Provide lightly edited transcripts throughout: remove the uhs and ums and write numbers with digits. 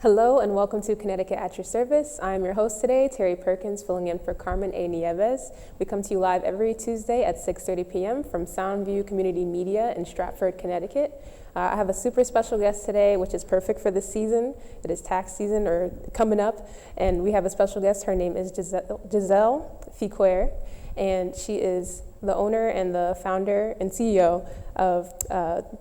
Hello and welcome to Connecticut at your service. I'm your host today, Terry Perkins, filling in for Carmen A. Nieves. We come to you live every Tuesday at 6:30 p.m. from Soundview Community Media in Stratford, Connecticut. I have a super special guest today, which is perfect for this season. It is tax season or coming up, and we have a special guest. Her name is Giselle Fiquer, and she is the owner and the founder and CEO of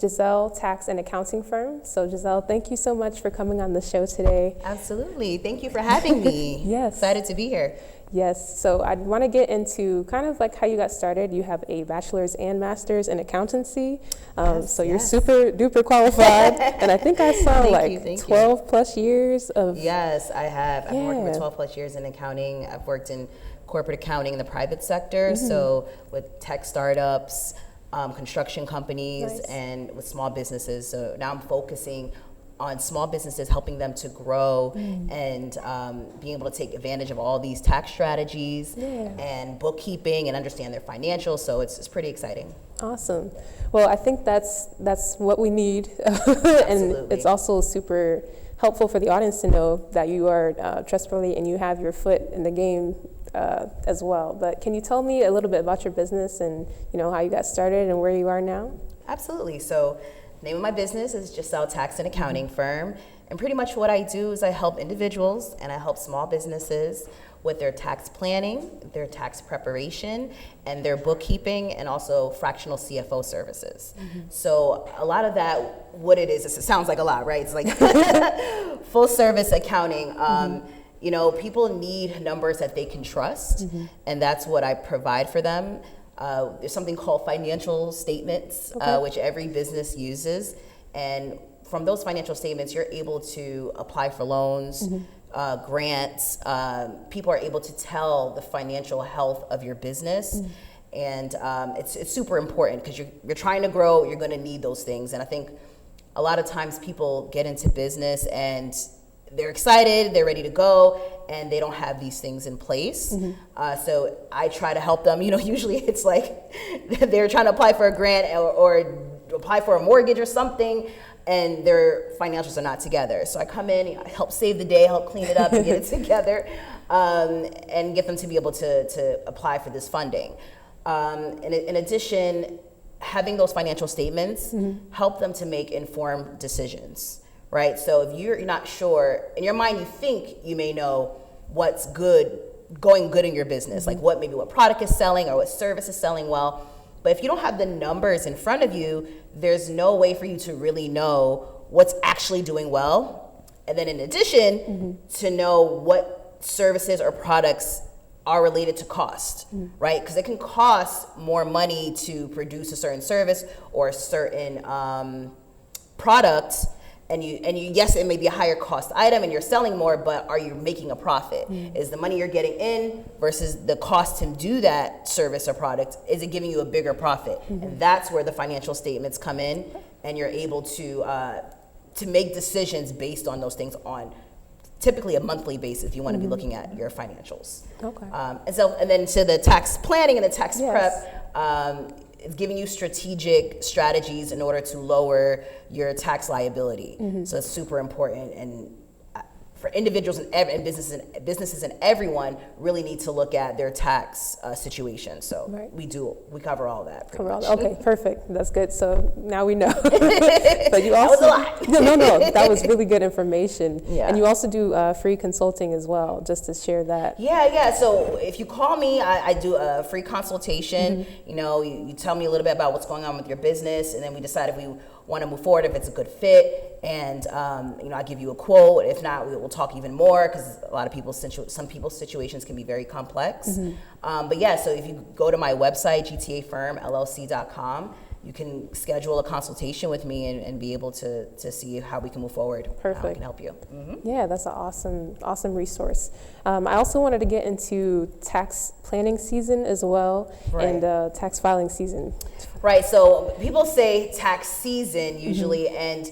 Giselle Tax and Accounting Firm. So Giselle, thank you so much for coming on the show today. Absolutely. Thank you for having me. Yes. Excited to be here. Yes. So I want to get into kind of like how you got started. You have a bachelor's and master's in accountancy. So you're super duper qualified. And I think I saw like 12 plus years of... Yes, I have. I've been working for 12 plus years in accounting. I've worked in corporate accounting in the private sector. So with tech startups, construction companies, and with small businesses. So now I'm focusing on small businesses, helping them to grow and being able to take advantage of all these tax strategies and bookkeeping and understand their financials. So it's pretty exciting. Awesome. Well, I think that's what we need. And it's also super helpful for the audience to know that you are trustworthy and you have your foot in the game as well. But can you tell me a little bit about your business and how you got started and where you are now? Absolutely. So the name of my business is Giselle Tax and Accounting Firm. And pretty much what I do is I help individuals and I help small businesses with their tax planning, their tax preparation, and their bookkeeping, and also fractional CFO services. So a lot of that, what it is, it sounds like a lot, right? It's like full service accounting. People need numbers that they can trust, and that's what I provide for them. There's something called financial statements, which every business uses. And from those financial statements, you're able to apply for loans, grants. People are able to tell the financial health of your business. And it's super important because you're trying to grow, you're going to need those things. And I think a lot of times people get into business and they're excited, they're ready to go, and they don't have these things in place. So I try to help them. Usually it's like they're trying to apply for a grant or apply for a mortgage or something, and their financials are not together. So I come in, I help save the day, help clean it up and get it together, and get them to be able to apply for this funding. In addition, having those financial statements help them to make informed decisions. Right, so if you're not sure, in your mind you think you may know what's going good in your business, like what product is selling or what service is selling well, but if you don't have the numbers in front of you, there's no way for you to really know what's actually doing well. And then in addition, to know what services or products are related to cost, right? Because it can cost more money to produce a certain service or a certain product. And you, yes, it may be a higher cost item and you're selling more, but are you making a profit? Is the money you're getting in versus the cost to do that service or product, is it giving you a bigger profit? And that's where the financial statements come in, and you're able to make decisions based on those things on typically a monthly basis. You want to be looking at your financials. And then to the tax planning and the tax prep, it's giving you strategic strategies in order to lower your tax liability. So it's super important, and for individuals and businesses and everyone really need to look at their tax situation. So we cover all that. Okay, perfect. That's good. So now we know. But you also, that was a lot. No, that was really good information. And you also do free consulting as well, just to share that. Yeah. So if you call me, I do a free consultation. You tell me a little bit about what's going on with your business, and then we decide if we want to move forward, if it's a good fit, and I give you a quote. If not, we will talk even more, because a lot of some people's situations can be very complex. But yeah, so if you go to my website, gtafirmllc.com, you can schedule a consultation with me and be able to see how we can move forward. Perfect. How I can help you. Yeah, that's an awesome resource. I also wanted to get into tax planning season as well, and tax filing season. Right, so people say tax season usually, and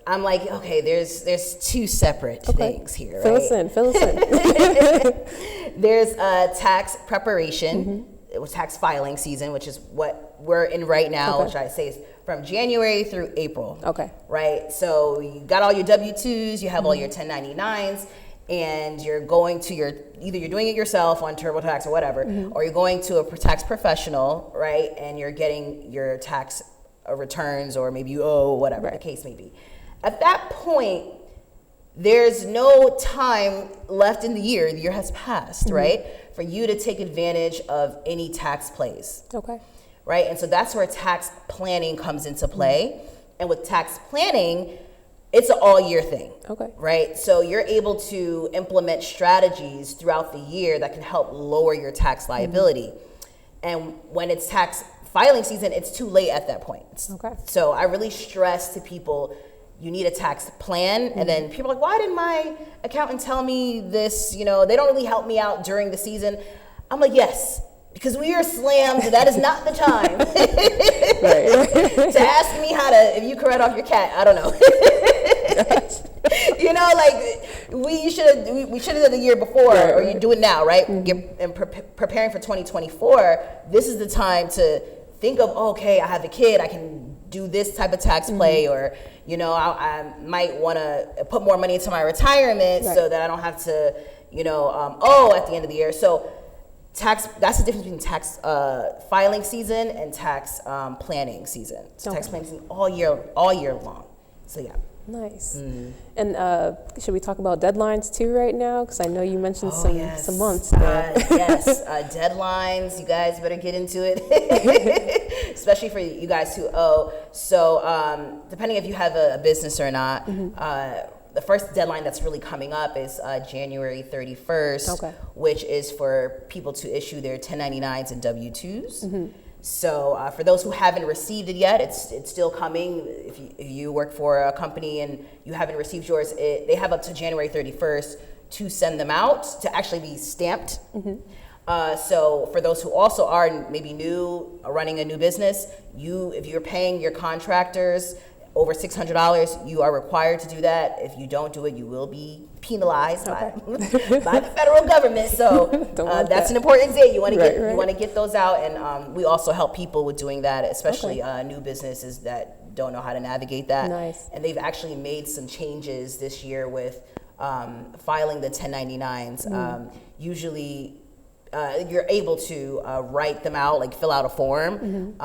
I'm like, okay, there's two separate things here, right? Fill us in. There's tax preparation, it was tax filing season, which is what we're in right now, Okay. which I say is from January through April. Okay. Right? So you got all your W-2s, you have all your 1099s, and you're going to either you're doing it yourself on TurboTax or whatever, or you're going to a tax professional, right? And you're getting your tax returns, or maybe you owe, whatever the case may be. At that point, there's no time left in the year. The year has passed, right? For you to take advantage of any tax plays. Okay. Right? And so that's where tax planning comes into play. And with tax planning, it's an all year thing. Okay. Right? So you're able to implement strategies throughout the year that can help lower your tax liability. And when it's tax filing season, it's too late at that point. Okay. So I really stress to people, you need a tax plan. And then people are like, why didn't my accountant tell me this? You know, they don't really help me out during the season. I'm like, yes, because we are slammed. That is not the time to ask me if you can write off your cat. I don't know. You know, like we should have done the year before, or you do it now, right? Preparing for 2024. This is the time to think of, okay, I have a kid, I can do this type of tax play, or you know, I might want to put more money into my retirement so that I don't have to, you know, owe at the end of the year. So that's the difference between tax filing season and tax planning season. So tax planning season all year long. So yeah. Nice. And should we talk about deadlines too right now? Because I know you mentioned some months there. Yes, deadlines. You guys better get into it, especially for you guys who owe. So depending if you have a business or not, the first deadline that's really coming up is January 31st, which is for people to issue their 1099s and W-2s. So for those who haven't received it yet, it's still coming. If you work for a company and you haven't received yours, they have up to January 31st to send them out to actually be stamped. So for those who also are maybe new, running a new business, if you're paying your contractors over $600, you are required to do that. If you don't do it, you will be penalized by the federal government. So that's an important thing. You want to get those out, and we also help people with doing that, especially new businesses that don't know how to navigate that. Nice. And they've actually made some changes this year with filing the 1099s. Usually you're able to write them out, like fill out a form,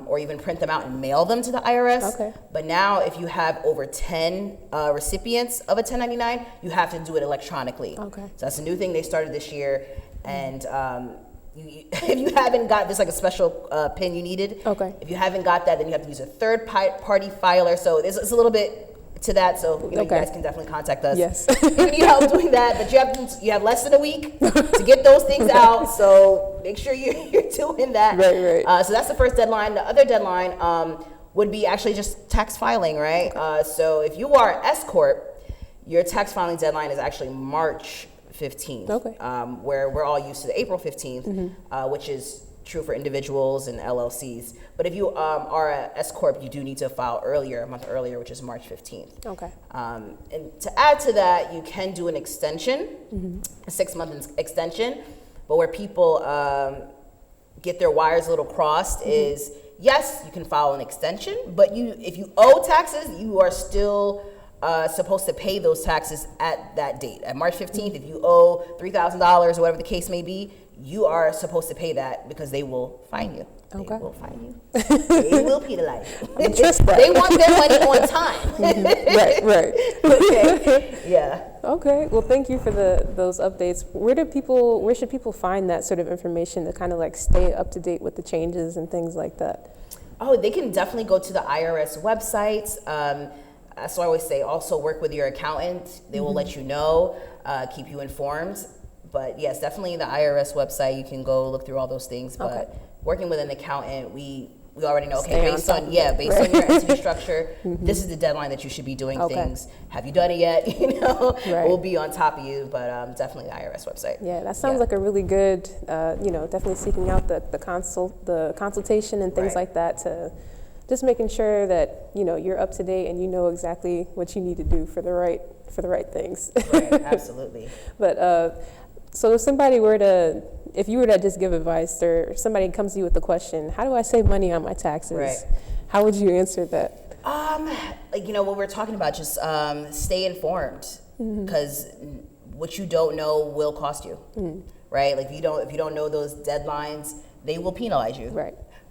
or even print them out and mail them to the IRS. But now if you have over 10 recipients of a 1099, you have to do it electronically. So that's a new thing they started this year. And if you haven't got this, like a special PIN you needed, if you haven't got that, then you have to use a third party filer. So it's a little bit to that, so you guys can definitely contact us. If you need help doing that, but you have less than a week to get those things out, so make sure you're doing that. So that's the first deadline. The other deadline would be actually just tax filing, right? So if you are S Corp, your tax filing deadline is actually March 15th, where we're all used to the April 15th, which is true for individuals and LLCs. But if you are a S Corp, you do need to file a month earlier, which is March 15th. And to add to that, you can do an extension, a 6-month extension. But where people get their wires a little crossed is, yes, you can file an extension, but if you owe taxes, you are still supposed to pay those taxes at that date. At March 15th, if you owe $3,000 or whatever the case may be, you are supposed to pay that because they will fine you. They will fine you. They will penalize you. They want their money on time. Okay. Well, thank you for those updates. Where should people find that sort of information to kind of like stay up to date with the changes and things like that? Oh, they can definitely go to the IRS websites. So I always say, also work with your accountant. They will let you know, keep you informed. But yes, definitely the IRS website, you can go look through all those things. But working with an accountant, we already know, based on your entity structure, this is the deadline that you should be doing things. Have you done it yet? We'll be on top of you, but definitely the IRS website. Yeah, that sounds like a really good, definitely seeking out the consultation and things like that, to just making sure that you're up to date and you know exactly what you need to do for the right things. Absolutely. But so if somebody were to if you were to just give advice, or somebody comes to you with the question, how do I save money on my taxes? Right. How would you answer that? Like, what we're talking about, just stay informed, because what you don't know will cost you, right? Like, if you don't know those deadlines, they will penalize you,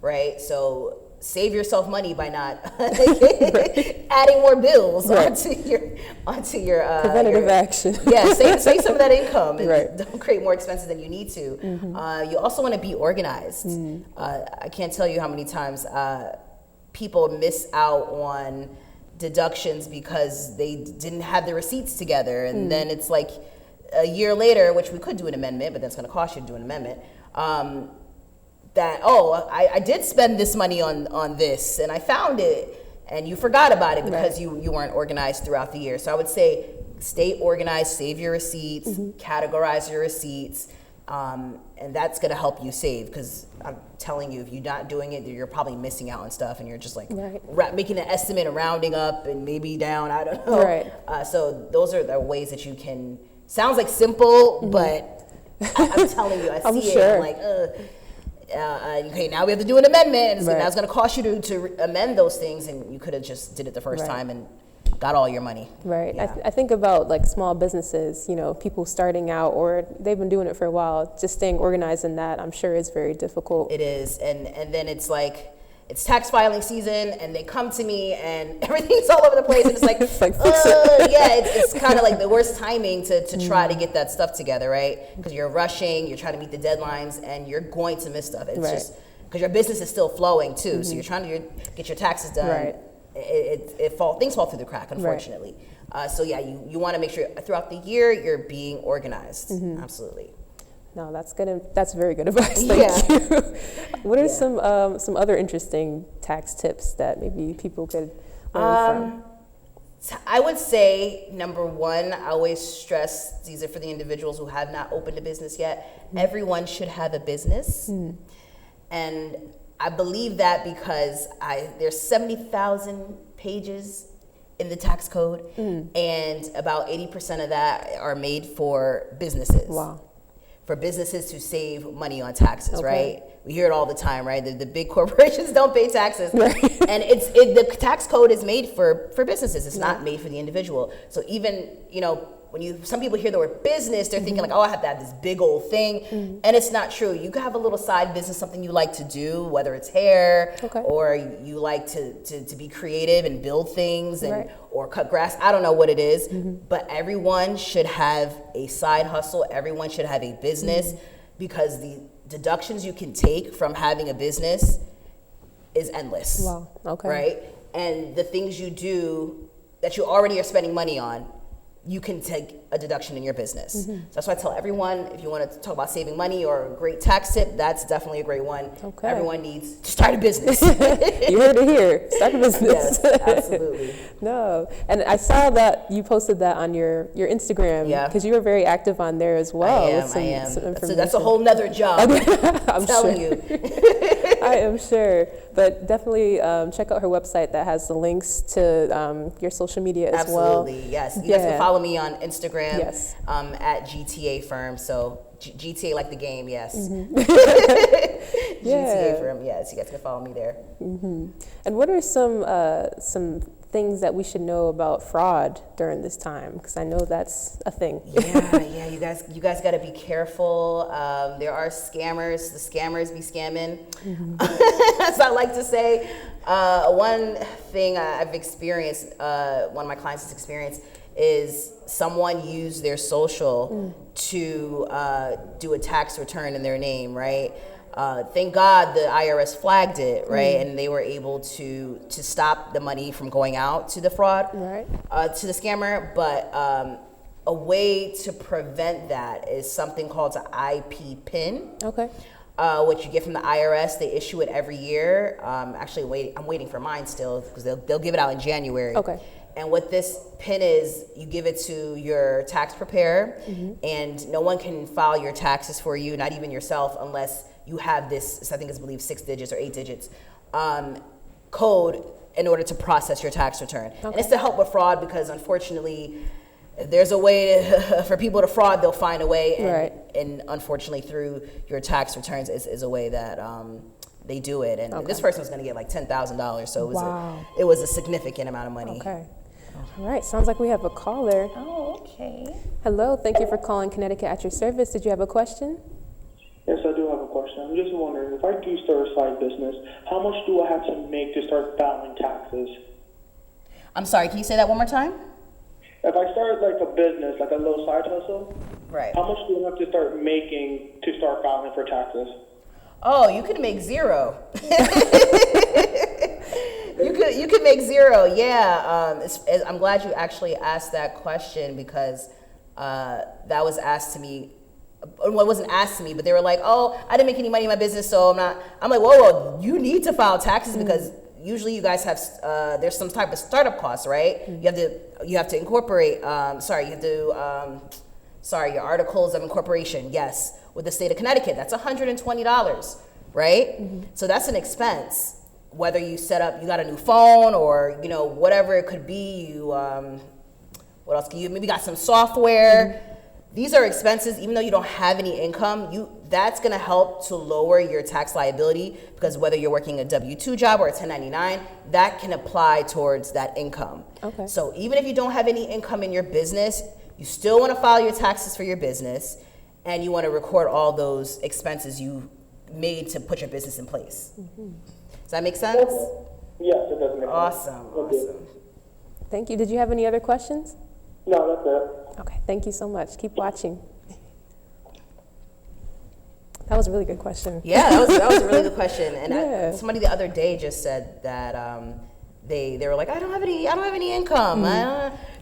right? So save yourself money by not adding more bills onto your preventative action. Yeah, save some of that income and don't create more expenses than you need to. You also want to be organized. I can't tell you how many times people miss out on deductions because they didn't have the receipts together, and then it's like a year later, which we could do an amendment, but that's going to cost you to do an amendment. That, I did spend this money on this, and I found it, and you forgot about it because you weren't organized throughout the year. So I would say stay organized, save your receipts, categorize your receipts, and that's going to help you save, because I'm telling you, if you're not doing it, you're probably missing out on stuff, and you're just like making an estimate and rounding up and maybe down, I don't know. So those are the ways that you can, sounds like simple, but I'm telling you, I see it, I'm like, okay, now we have to do an amendment, and now it's going to cost you to amend those things, and you could have just did it the first time and got all your money. Yeah. I think about like small businesses, people starting out, or they've been doing it for a while, just staying organized in that, I'm sure is very difficult. It is, and then it's like, it's tax filing season, and they come to me, and everything's all over the place, and it's like, it's kind of like the worst timing to try to get that stuff together, right? Because you're rushing, you're trying to meet the deadlines, and you're going to miss stuff. It's just because your business is still flowing too, so you're trying to get your taxes done. Things fall through the crack, unfortunately. So yeah, you want to make sure throughout the year you're being organized. Absolutely. No, that's good. That's very good advice. Thank you. What are some other interesting tax tips that maybe people could learn from? I would say, number one, I always stress, these are for the individuals who have not opened a business yet. Everyone should have a business. And I believe that because there's 70,000 pages in the tax code, and about 80% of that are made for businesses. Wow. For businesses to save money on taxes, right? We hear it all the time, right? The big corporations don't pay taxes. And the tax code is made for businesses. It's not made for the individual. So even, when some people hear the word business, they're thinking like, I have to have this big old thing. And it's not true. You can have a little side business, something you like to do, whether it's hair or you like to be creative and build things or cut grass. I don't know what it is, but everyone should have a side hustle. Everyone should have a business, because the deductions you can take from having a business is endless. Wow. Okay. Right? And the things you do that you already are spending money on, you can take a deduction in your business. So that's why I tell everyone, if you want to talk about saving money or a great tax tip, that's definitely a great one. Everyone needs to start a business. You heard it here. Start a business. Yes, absolutely. No. And I saw that you posted that on your Instagram, because you were very active on there as well. I am. So that's a whole nother job. I'm telling you. I am sure. But definitely check out her website that has the links to your social media as well. Absolutely, yes. You guys can follow me on Instagram at GTA Firm. So GTA like the game, yes. GTA Firm, yes. You guys can follow me there. And what are some things that we should know about fraud during this time? Because I know that's a thing. You guys got to be careful. There are scammers. The scammers be scamming. As I like to say, one thing I've experienced, one of my clients has experienced, is someone used their social to do a tax return in their name, right? Thank God the IRS flagged it, right? And they were able to stop the money from going out to the fraud, to the scammer. But a way to prevent that is something called an IP PIN. Which you get from the IRS. They issue it every year. I'm waiting for mine still, because they'll give it out in January. And what this PIN is, you give it to your tax preparer, and no one can file your taxes for you, not even yourself, unless you have this, I think it's, I believe, 6 digits or 8 digits code in order to process your tax return. And it's to help with fraud, because unfortunately, if there's a way for people to fraud, they'll find a way. And, Right. and unfortunately, through your tax returns is a way that they do it. And Okay. this person was going to get like $10,000, so Wow. it was a significant amount of money. Okay. All right. Sounds like we have a caller. Oh, okay. Hello. Thank you for calling Connecticut at your service. Did you have a question? Yes, I do have a question. I'm just wondering, if I do start a side business, how much do I have to make to start filing taxes? I'm sorry, can you say that one more time? If I start like a business, like a little side hustle, Right. how much do I have to start making to start filing for taxes? Oh, you could make zero. You could make zero, yeah. I'm glad you actually asked that question because that was asked to me. Well, it wasn't asked to me, but they were like, "Oh, I didn't make any money in my business, so I'm not." I'm like, "Whoa, you need to file taxes because usually you guys have there's some type of startup costs, right? You have to incorporate. Your articles of incorporation. Yes, with the state of Connecticut, that's $120, right? So that's an expense. Whether you got a new phone or whatever it could be. You what else can you maybe got some software. These are expenses, even though you don't have any income, that's gonna help to lower your tax liability because whether you're working a W-2 job or a 1099, that can apply towards that income. Okay. So even if you don't have any income in your business, you still wanna file your taxes for your business and you wanna record all those expenses you made to put your business in place. Does that make sense? Yes, it does make sense. Awesome. Thank you. Did you have any other questions? No, that's it. Okay. Thank you so much. Keep watching. That was a really good question. Yeah, that was a really good question. And Yeah. somebody the other day just said that they were like, I don't have any income.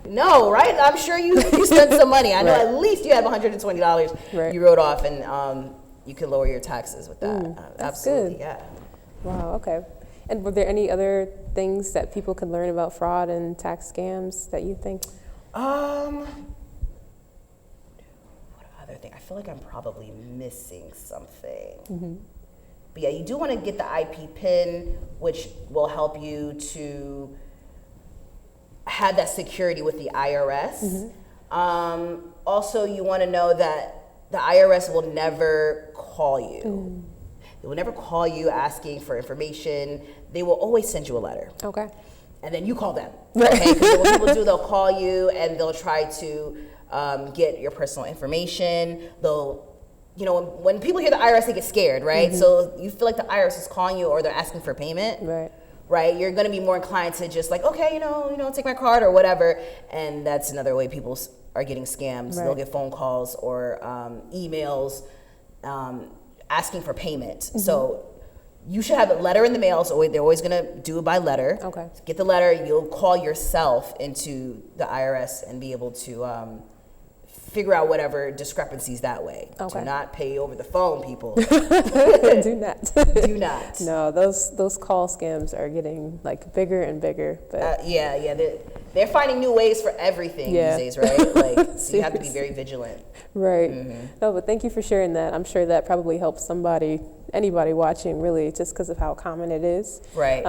No, right? I'm sure you spent some money. I know Right. at least you have $120 Right. you wrote off, and you can lower your taxes with that. that's Absolutely, good. yeah. Wow. Okay. And were there any other things that people could learn about fraud and tax scams that you think? What other thing? I feel like I'm probably missing something. But yeah, you do want to get the IP PIN, which will help you to have that security with the IRS. Also, you want to know that the IRS will never call you. They will never call you asking for information. They will always send you a letter. Okay. And then you call them. Okay? Because what people do, they'll call you and they'll try to get your personal information. They'll, when people hear the IRS, they get scared, right? So you feel like the IRS is calling you or they're asking for payment. Right? You're going to be more inclined to just like, okay, take my card or whatever. And that's another way people are getting scammed. Right. They'll get phone calls or emails asking for payment. So you should have a letter in the mail. So they're always going to do it by letter. Okay. Get the letter. You'll call yourself into the IRS and be able to figure out whatever discrepancies that way. Okay. Do not pay over the phone, people. Do not. Do not. No, those call scams are getting like bigger and bigger. But Yeah. They're finding new ways for everything Yeah. these days, right? Like, so you have to be very vigilant. right. No, but thank you for sharing that. I'm sure that probably helps anybody watching, really, just because of how common it is. Right.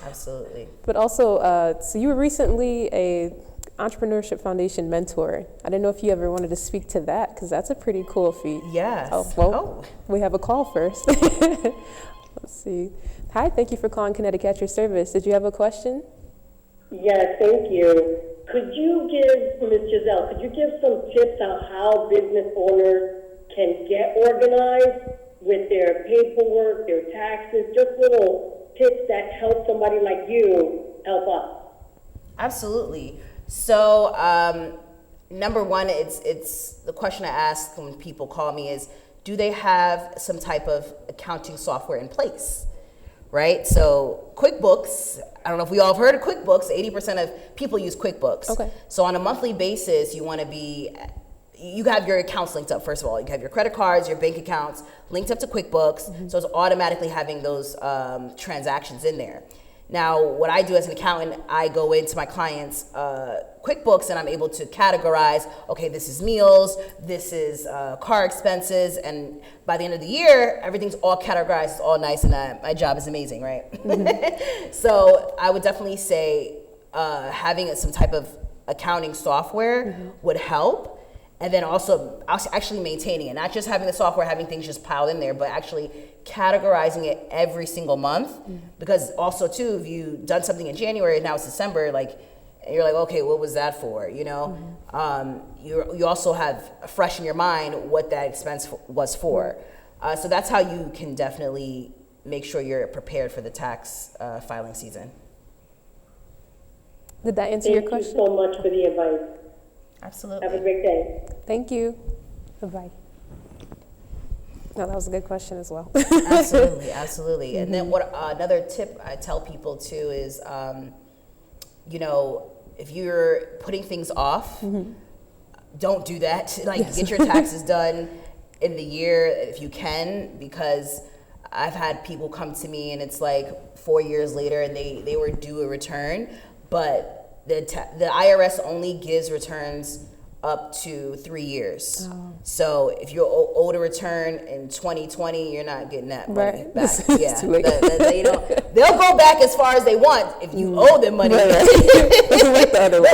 Absolutely. But also, so you were recently a Entrepreneurship Foundation mentor. I didn't know if you ever wanted to speak to that, because that's a pretty cool feat. Yes. Oh, well, we have a call first. Let's see. Hi, thank you for calling Connecticut at your service. Did you have a question? Yes, thank you. Could you give, Ms. Giselle, could you give some tips on how business owners can get organized with their paperwork, their taxes, just little tips that help somebody like you help us? Absolutely. So, number one, it's the question I ask when people call me is, do they have some type of accounting software in place? Right? So QuickBooks, I don't know if we all have heard of QuickBooks, 80% of people use QuickBooks. Okay. So on a monthly basis, you have your accounts linked up, first of all. You have your credit cards, your bank accounts linked up to QuickBooks. So it's automatically having those transactions in there. Now, what I do as an accountant, I go into my clients' QuickBooks and I'm able to categorize, okay, this is meals, this is car expenses, and by the end of the year, everything's all categorized, it's all nice, and my job is amazing, right? So I would definitely say having some type of accounting software would help. And then also actually maintaining it, not just having the software, having things just piled in there, but actually categorizing it every single month. Because also too, if you've done something in January, now it's December, like, you're like, okay, what was that for, you know? You also have fresh in your mind what that expense was for. So that's how you can definitely make sure you're prepared for the tax filing season. Did that answer your Thank question? you so much for the advice. Absolutely. Have a great day. Thank you. Bye-bye. No, that was a good question as well. Absolutely, absolutely. And then what another tip I tell people too is, you know, if you're putting things off, don't do that. Like, get your taxes done in the year if you can, because I've had people come to me and it's like 4 years later and they were due a return, but the IRS only gives returns up to 3 years. So if you're owed a return in 2020, you're not getting that money back. Yeah, you know, they'll go back as far as they want if you owe them money. They'll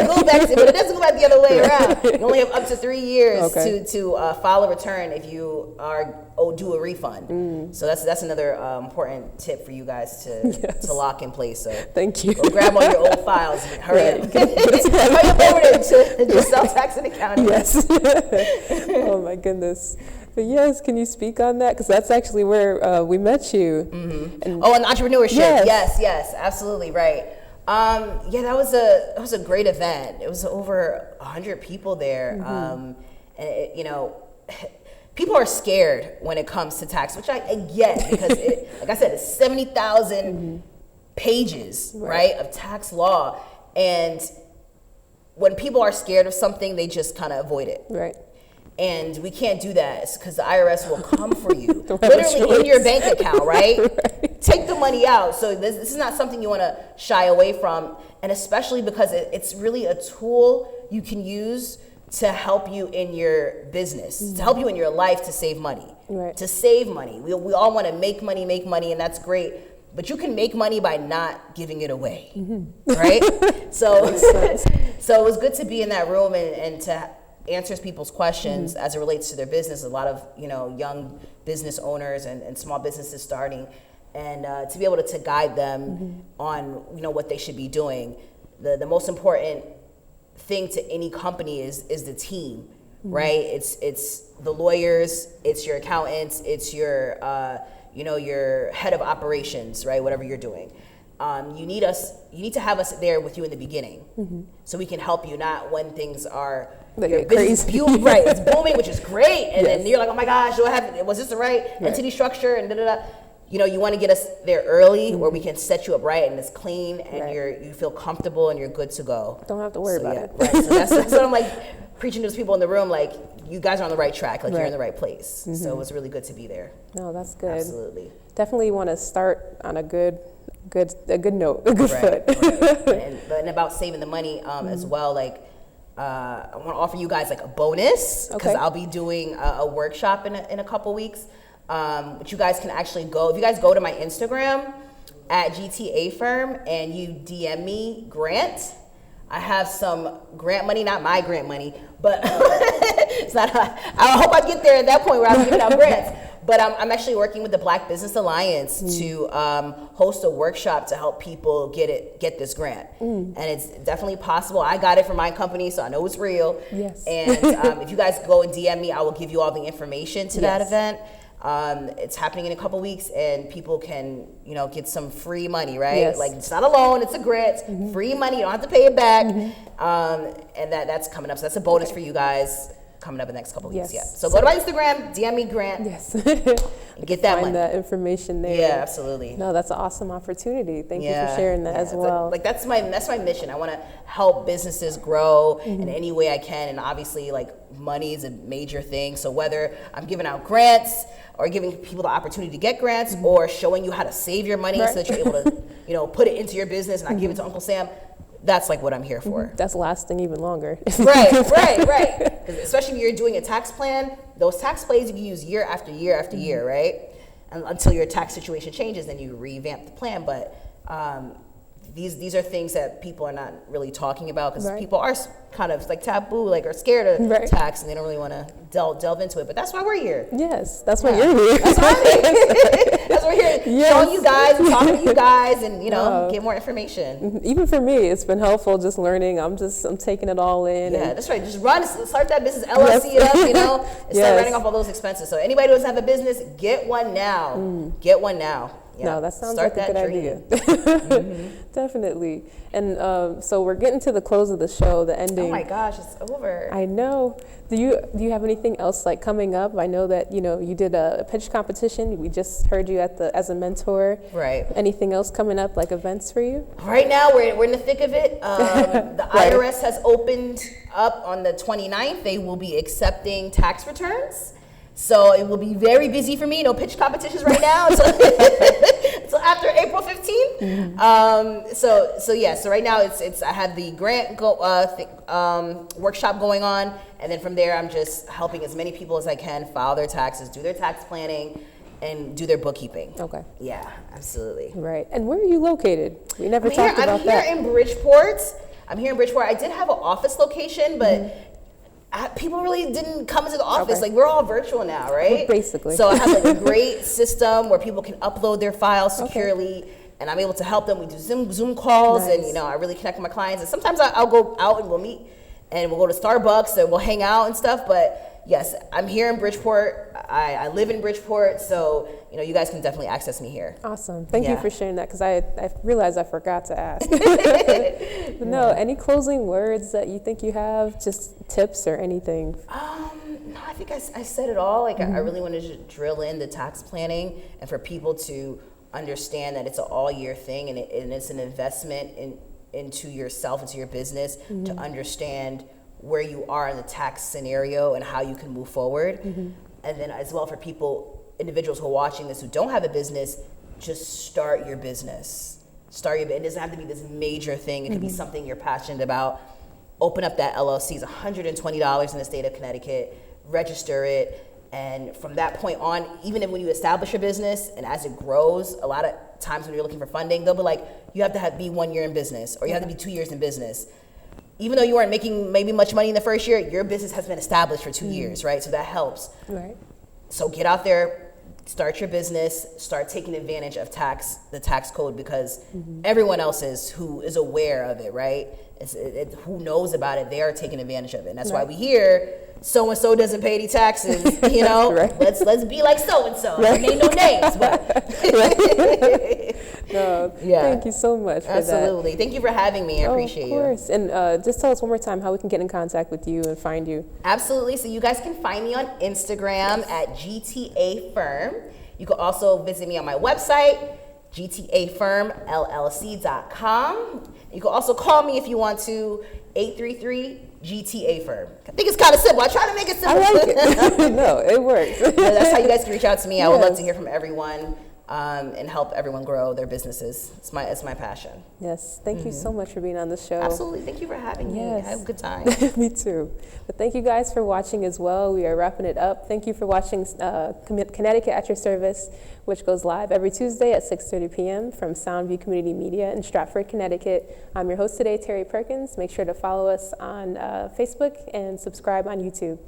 go back, but it doesn't go back the other way around. You only have up to 3 years to file a return if you are due a refund. So that's another important tip for you guys to lock in place. So thank you. Go grab all your old files and hurry up. Hurry up over there to Giselle Tax and Accounting. Yes. Oh my goodness. But yes, can you speak on that? Because that's actually where we met you. And entrepreneurship. Yes, absolutely right. Yeah, that was a great event. It was over 100 people there. And it, you know, people are scared when it comes to tax, which I get, because like I said, it's 70,000 pages, right, of tax law. And when people are scared of something, they just kind of avoid it. Right. And we can't do that because the IRS will come for you, literally in your bank account, right? Take the money out. So this is not something you want to shy away from, and especially because it's really a tool you can use to help you in your business, to help you in your life, to save money. Right. To save money. We all want to make money, and that's great. But you can make money by not giving it away, right? So it was good to be in that room and to answer people's questions as it relates to their business. A lot of, you know, young business owners and small businesses starting, and to be able to guide them on, you know, what they should be doing. The most important thing to any company is the team, right? It's the lawyers, it's your accountants, it's your you know, your head of operations, right? Whatever you're doing. You need to have us there with you in the beginning, so we can help you, not when things are crazy. Right, it's booming, which is great, and then you're like, oh my gosh, was this the right entity structure, and da. You know, you want to get us there early, where we can set you up right, and it's clean, and you feel comfortable, and you're good to go. Don't have to worry about it. Right. So that's what I'm like preaching to those people in the room, like, you guys are on the right track, like you're in the right place. So it was really good to be there. No, that's good. Absolutely. Definitely want to start on a good note, a good foot. And about saving the money as well, like, I want to offer you guys like a bonus, because I'll be doing a workshop in a couple weeks, which you guys can actually go. If you guys go to my Instagram at GTA Firm and you DM me Grant, I have some grant money, not my grant money, but it's not. I hope I get there at that point where I'm giving out grants. But I'm actually working with the Black Business Alliance to host a workshop to help people get this grant. And it's definitely possible. I got it from my company, so I know it's real. Yes. And if you guys go and DM me, I will give you all the information to that event. It's happening in a couple weeks, and people can, you know, get some free money, right? Yes. Like, it's not a loan, it's a grant, free money, you don't have to pay it back. And that's coming up. So that's a bonus for you guys coming up in the next couple weeks. Yes. So go to my Instagram, DM me Grant. Yes. And get that Find money. that information there. Yeah, absolutely. No, that's an awesome opportunity. Thank you for sharing that as well. Like that's my mission. I want to help businesses grow in any way I can, and obviously, like, money is a major thing. So whether I'm giving out grants or giving people the opportunity to get grants, or showing you how to save your money so that you're able to, you know, put it into your business and not give it to Uncle Sam, that's like what I'm here for. That's lasting even longer. Right. Especially if you're doing a tax plan, those tax plays you can use year after year after year, right? And until your tax situation changes, then you revamp the plan. But these are things that people are not really talking about because Right. people are kind of like taboo, like are scared of Right. tax, and they don't really want to delve into it. But that's why we're here. Yes, that's why you're here. That's why that's why we're here, Yes. showing you guys, and talking to you guys, and Wow. get more information. Even for me, it's been helpful just learning. I'm taking it all in. Yeah, and that's right. Just start that business, LLC it up, and start Yes. writing off all those expenses. So anybody who doesn't have a business, get one now. Get one now. Yeah. No, that sounds Start like a that good dream. idea. Definitely. And so we're getting to the close of the show, the ending. Oh my gosh, it's over. I know. Do you have anything else like coming up? I know that you did a pitch competition. We just heard you as a mentor. Right. Anything else coming up, like events for you? Right now, we're in the thick of it. The Right. IRS has opened up on the 29th. They will be accepting tax returns. So it will be very busy for me. No pitch competitions right now until after April 15th. So right now it's I have the grant workshop going on, and then from there I'm just helping as many people as I can file their taxes, do their tax planning, and do their bookkeeping. Okay. Yeah, absolutely. Right. And where are you located? We never talked about I'm that. here in Bridgeport. I did have an office location, but people really didn't come into the office. Okay. Like, we're all virtual now, right? Basically. So I have like a great system where people can upload their files Okay. securely, and I'm able to help them. We do Zoom calls, Nice. and I really connect with my clients. And sometimes I'll go out and we'll meet, and we'll go to Starbucks and we'll hang out and stuff. But yes, I'm here in Bridgeport. I live in Bridgeport, so you guys can definitely access me here. Awesome. Thank you Yeah. for sharing that, because I realized I forgot to ask. But no, any closing words that you think you have, just tips or anything? No, I think I said it all. Like, I really wanted to drill in the tax planning and for people to understand that it's an all year thing, and it's an investment into yourself, into your business, to understand where you are in the tax scenario and how you can move forward. And then as well for individuals who are watching this who don't have a business, just start your business. It doesn't have to be this major thing. It could be something you're passionate about. Open up that LLC. It's $120 in the state of Connecticut. Register it. And from that point on, even when you establish your business and as it grows, a lot of times when you're looking for funding, they'll be like, you have to be 1 year in business, or you have to be 2 years in business. Even though you weren't making maybe much money in the first year, your business has been established for 2 years, right? So that helps. Right. So get out there, start your business, start taking advantage of the tax code, because everyone else who is aware of it, right? Who knows about it, they are taking advantage of it. And that's why we hear so-and-so doesn't pay any taxes, Right. Let's be like so-and-so. I name no names, but. No, Yeah. thank you so much for that. Absolutely. Thank you for having me. I appreciate Of you. course. And just tell us one more time how we can get in contact with you and find you. Absolutely. So you guys can find me on Instagram at GTA Firm. You can also visit me on my website, gtafirmllc.com. You can also call me if you want to, 833-GTA Firm. I think it's kind of simple. I try to make it simple. I like it. No, it works. That's how you guys can reach out to me. I would love Yes. to hear from everyone and help everyone grow their businesses. It's my passion. Yes. Thank you so much for being on the show. Absolutely. Thank you for having me. Yes. I have a good time. Me too. But thank you guys for watching as well. We are wrapping it up. Thank you for watching Connecticut at Your Service, which goes live every Tuesday at 6:30 p.m. from Soundview Community Media in Stratford, Connecticut. I'm your host today, Terry Perkins. Make sure to follow us on Facebook and subscribe on YouTube.